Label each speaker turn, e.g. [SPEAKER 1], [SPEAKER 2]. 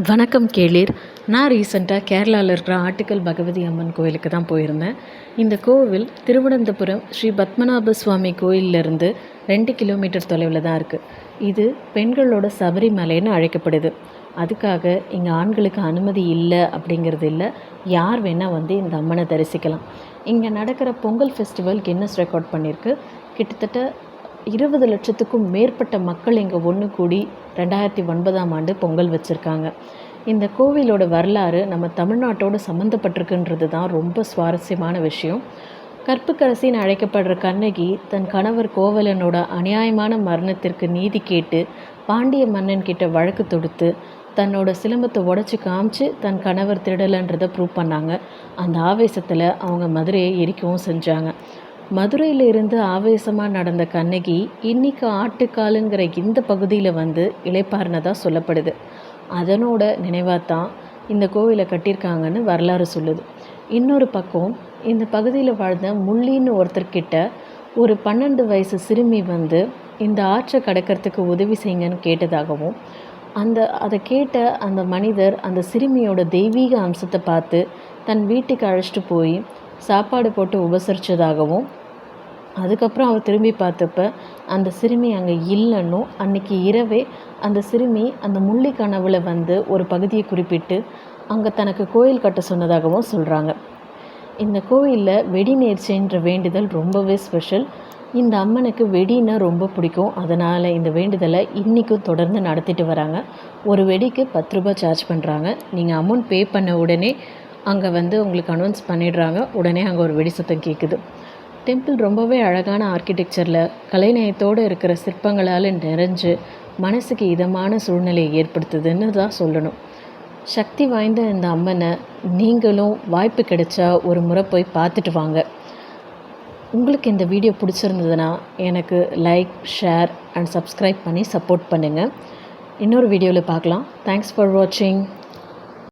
[SPEAKER 1] வணக்கம் கேளீர். நான் ரீசெண்டாக கேரளாவில் இருக்கிற ஆட்டுக்கல் பகவதி அம்மன் கோயிலுக்கு தான் போயிருந்தேன். இந்த கோவில் திருவனந்தபுரம் ஸ்ரீ பத்மநாப சுவாமி கோயிலிருந்து 2 கிலோமீட்டர் தொலைவில் தான் இருக்குது. இது பெண்களோட சபரிமலைன்னு அழைக்கப்படுது. அதுக்காக இங்கே ஆண்களுக்கு அனுமதி இல்லை அப்படிங்கிறது இல்லை, யார் வேணால் வந்து இந்த அம்மனை தரிசிக்கலாம். இங்கே நடக்கிற பொங்கல் ஃபெஸ்டிவல் கின்னஸ் ரெக்கார்ட் பண்ணியிருக்கு. கிட்டத்தட்ட 20 லட்சத்துக்கும் மேற்பட்ட மக்கள் இங்கே ஒன்று கூடி 2009ஆம் ஆண்டு பொங்கல் வச்சுருக்காங்க. இந்த கோவிலோட வரலாறு நம்ம தமிழ்நாட்டோடு சம்மந்தப்பட்டிருக்குன்றது தான் ரொம்ப சுவாரஸ்யமான விஷயம். கற்புக்கரசின்னு அழைக்கப்படுற கண்ணகி தன் கணவர் கோவலனோட அநியாயமான மரணத்திற்கு நீதி கேட்டு பாண்டிய மன்னன் கிட்ட வழக்கு தொடுத்து தன்னோட சிலம்பத்தை உடச்சி காமிச்சு தன் கணவர் திருடலைன்றதை ப்ரூவ் பண்ணாங்க. அந்த ஆவேசத்தில் அவங்க மதுரையை எரிக்கவும் செஞ்சாங்க. மதுரையில் இருந்து ஆவேசமாக நடந்த கண்ணகி இன்றைக்கி ஆட்டுக்காலுங்கிற இந்த பகுதியில் வந்து இளைப்பாறினதாக சொல்லப்படுது. அதனோட நினைவாக தான் இந்த கோவிலை கட்டியிருக்காங்கன்னு வரலாறு சொல்லுது. இன்னொரு பக்கம் இந்த பகுதியில் வாழ்ந்த முள்ளின்னு ஒருத்தர்கிட்ட ஒரு 12 வயசு சிறுமி வந்து இந்த ஆற்றை கடக்கிறதுக்கு உதவி செய்யுங்கன்னு கேட்டதாகவும், அதை கேட்ட அந்த மனிதர் அந்த சிறுமியோட தெய்வீக அம்சத்தை பார்த்து தன் வீட்டுக்கு அழைச்சிட்டு போய் சாப்பாடு போட்டு உபசரித்ததாகவும், அதுக்கப்புறம் அவர் திரும்பி பார்த்தப்ப அந்த சிறுமி அங்கே இல்லைன்னும், அன்றைக்கி இரவே அந்த சிறுமி அந்த முள்ளி கனவுல வந்து ஒரு பகுதியை குறிப்பிட்டு அங்கே தனக்கு கோயில் கட்ட சொன்னதாகவும் சொல்கிறாங்க. இந்த கோயிலில் வெடி நேர்ச்சைன்ற வேண்டுதல் ரொம்பவே ஸ்பெஷல். இந்த அம்மனுக்கு வெடின்னா ரொம்ப பிடிக்கும். அதனால் இந்த வேண்டுதலை இன்றைக்கும் தொடர்ந்து நடத்திட்டு வராங்க. ஒரு வெடிக்கு 10 ரூபாய் சார்ஜ் பண்ணுறாங்க. நீங்கள் அமௌண்ட் பே பண்ண உடனே அங்கே வந்து உங்களுக்கு அனௌன்ஸ் பண்ணிடுறாங்க. உடனே அங்கே ஒரு வெடி சத்தம் கேட்குது. டெம்பிள் ரொம்பவே அழகான ஆர்கிடெக்சரில் கலைநயத்தோடு இருக்கிற சிற்பங்களால் நிறைஞ்சு மனசுக்கு இதமான சூழ்நிலையை ஏற்படுத்துதுன்னு தான் சொல்லணும். சக்தி வாய்ந்த இந்த அம்மனை நீங்களும் வாய்ப்பு கிடைச்சா ஒரு முறை போய் பார்த்துட்டு வாங்க. உங்களுக்கு இந்த வீடியோ பிடிச்சிருந்ததுன்னா எனக்கு லைக், ஷேர் அண்ட் சப்ஸ்கிரைப் பண்ணி சப்போர்ட் பண்ணுங்கள். இன்னொரு வீடியோவில் பார்க்கலாம். தேங்க்ஸ் ஃபார் வாட்சிங்.